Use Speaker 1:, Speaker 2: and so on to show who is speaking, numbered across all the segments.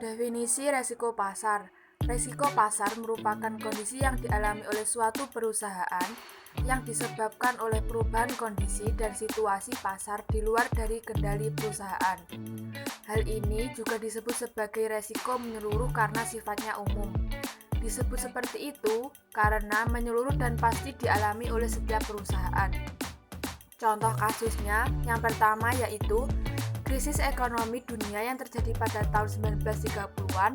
Speaker 1: Definisi resiko pasar. Resiko pasar merupakan kondisi yang dialami oleh suatu perusahaan yang disebabkan oleh perubahan kondisi dan situasi pasar di luar dari kendali perusahaan. Hal ini juga disebut sebagai resiko menyeluruh karena sifatnya umum. Disebut seperti itu karena menyeluruh dan pasti dialami oleh setiap perusahaan. Contoh kasusnya, yang pertama yaitu krisis ekonomi dunia yang terjadi pada tahun 1930-an.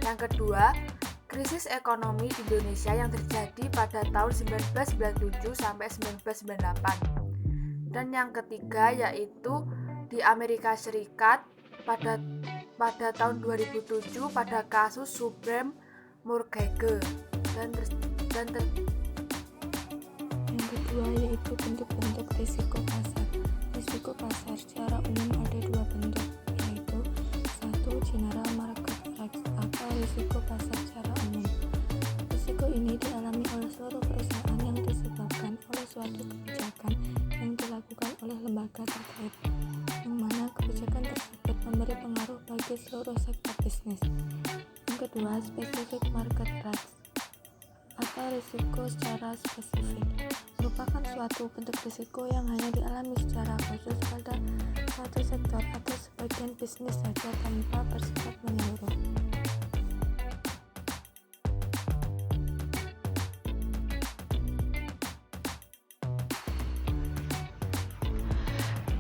Speaker 1: Yang kedua, krisis ekonomi Indonesia yang terjadi pada tahun 1997 sampai 1998. Dan yang ketiga yaitu di Amerika Serikat pada tahun 2007 pada kasus subprime mortgage.
Speaker 2: Yang kedua yaitu bentuk-bentuk risiko pasar. Risiko pasar secara umum ada dua bentuk, yaitu satu, general market risk atau risiko pasar secara umum. Risiko ini dialami oleh seluruh perusahaan yang disebabkan oleh suatu kebijakan yang dilakukan oleh lembaga terkait, yang mana kebijakan tersebut memberi pengaruh bagi seluruh sektor bisnis. Yang kedua, specific market risk atau risiko secara spesifik merupakan suatu bentuk risiko yang hanya dialami secara khusus pada suatu sektor atau sebagian bisnis saja tanpa bersifat menyeluruh.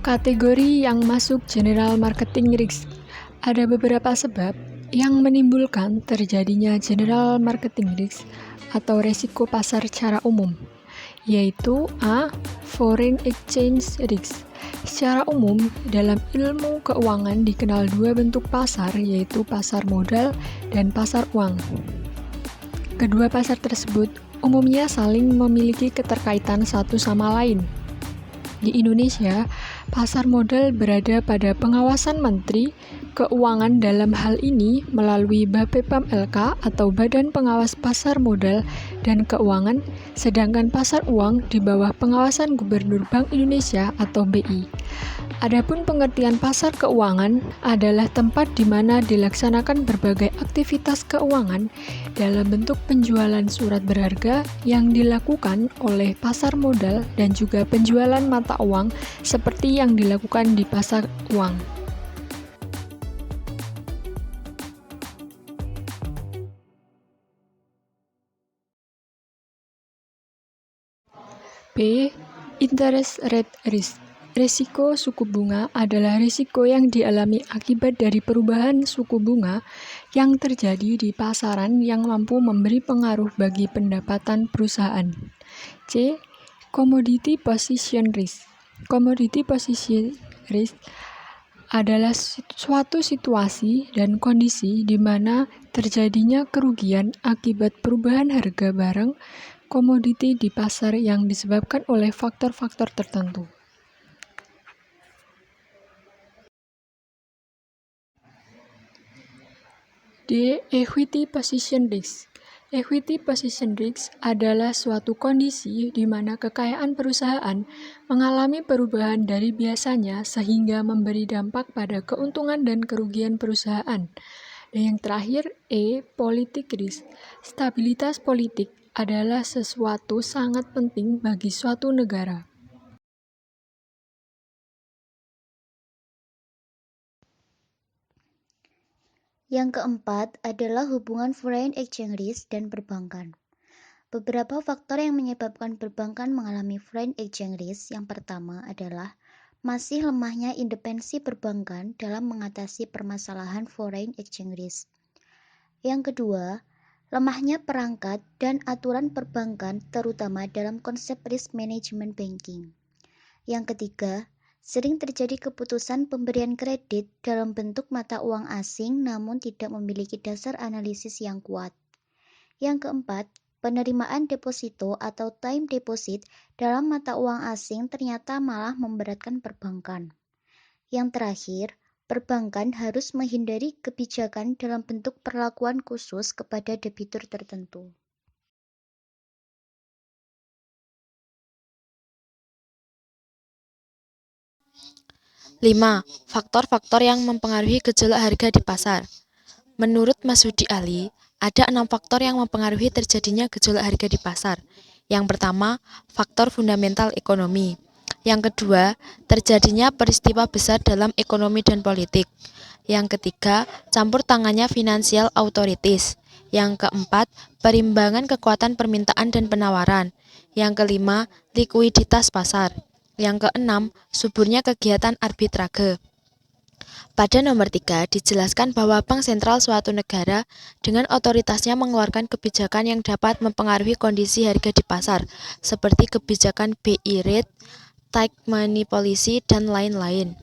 Speaker 3: Kategori yang masuk general marketing risk. Ada beberapa sebab yang menimbulkan terjadinya general marketing risk atau resiko pasar secara umum, yaitu A. Foreign exchange risk. Secara umum, dalam ilmu keuangan dikenal dua bentuk pasar, yaitu pasar modal dan pasar uang. Kedua pasar tersebut umumnya saling memiliki keterkaitan satu sama lain. Di Indonesia, pasar modal berada pada pengawasan Menteri Keuangan dalam hal ini melalui Bapepam LK atau Badan Pengawas Pasar Modal dan Keuangan, sedangkan pasar uang di bawah pengawasan Gubernur Bank Indonesia atau BI. Adapun pengertian pasar keuangan adalah tempat di mana dilaksanakan berbagai aktivitas keuangan dalam bentuk penjualan surat berharga yang dilakukan oleh pasar modal dan juga penjualan mata uang seperti yang dilakukan di pasar uang. B. Interest rate risk. Risiko suku bunga adalah risiko yang dialami akibat dari perubahan suku bunga yang terjadi di pasaran yang mampu memberi pengaruh bagi pendapatan perusahaan. C. Commodity position risk. Commodity position risk adalah suatu situasi dan kondisi di mana terjadinya kerugian akibat perubahan harga barang komoditi di pasar yang disebabkan oleh faktor-faktor tertentu. D. Equity position risk. Equity position risk adalah suatu kondisi di mana kekayaan perusahaan mengalami perubahan dari biasanya sehingga memberi dampak pada keuntungan dan kerugian perusahaan. Dan yang terakhir, E. Politik risk. Stabilitas politik adalah sesuatu sangat penting bagi suatu negara.
Speaker 4: Yang keempat adalah hubungan foreign exchange risk dan perbankan. Beberapa faktor yang menyebabkan perbankan mengalami foreign exchange risk yang pertama adalah masih lemahnya independensi perbankan dalam mengatasi permasalahan foreign exchange risk. Yang kedua, lemahnya perangkat dan aturan perbankan terutama dalam konsep risk management banking. Yang ketiga, sering terjadi keputusan pemberian kredit dalam bentuk mata uang asing namun tidak memiliki dasar analisis yang kuat. Yang keempat, penerimaan deposito atau time deposit dalam mata uang asing ternyata malah memberatkan perbankan. Yang terakhir, perbankan harus menghindari kebijakan dalam bentuk perlakuan khusus kepada debitur tertentu.
Speaker 5: 5. Faktor-faktor yang mempengaruhi gejolak harga di pasar. Menurut Mas Hudi Ali, ada 6 faktor yang mempengaruhi terjadinya gejolak harga di pasar. Yang pertama, faktor fundamental ekonomi. Yang kedua, terjadinya peristiwa besar dalam ekonomi dan politik. Yang ketiga, campur tangannya financial authorities. Yang keempat, perimbangan kekuatan permintaan dan penawaran. Yang kelima, likuiditas pasar. Yang keenam, suburnya kegiatan arbitrage. Pada nomor 3, dijelaskan bahwa bank sentral suatu negara dengan otoritasnya mengeluarkan kebijakan yang dapat mempengaruhi kondisi harga di pasar, seperti kebijakan BI rate, tight money policy, dan lain-lain.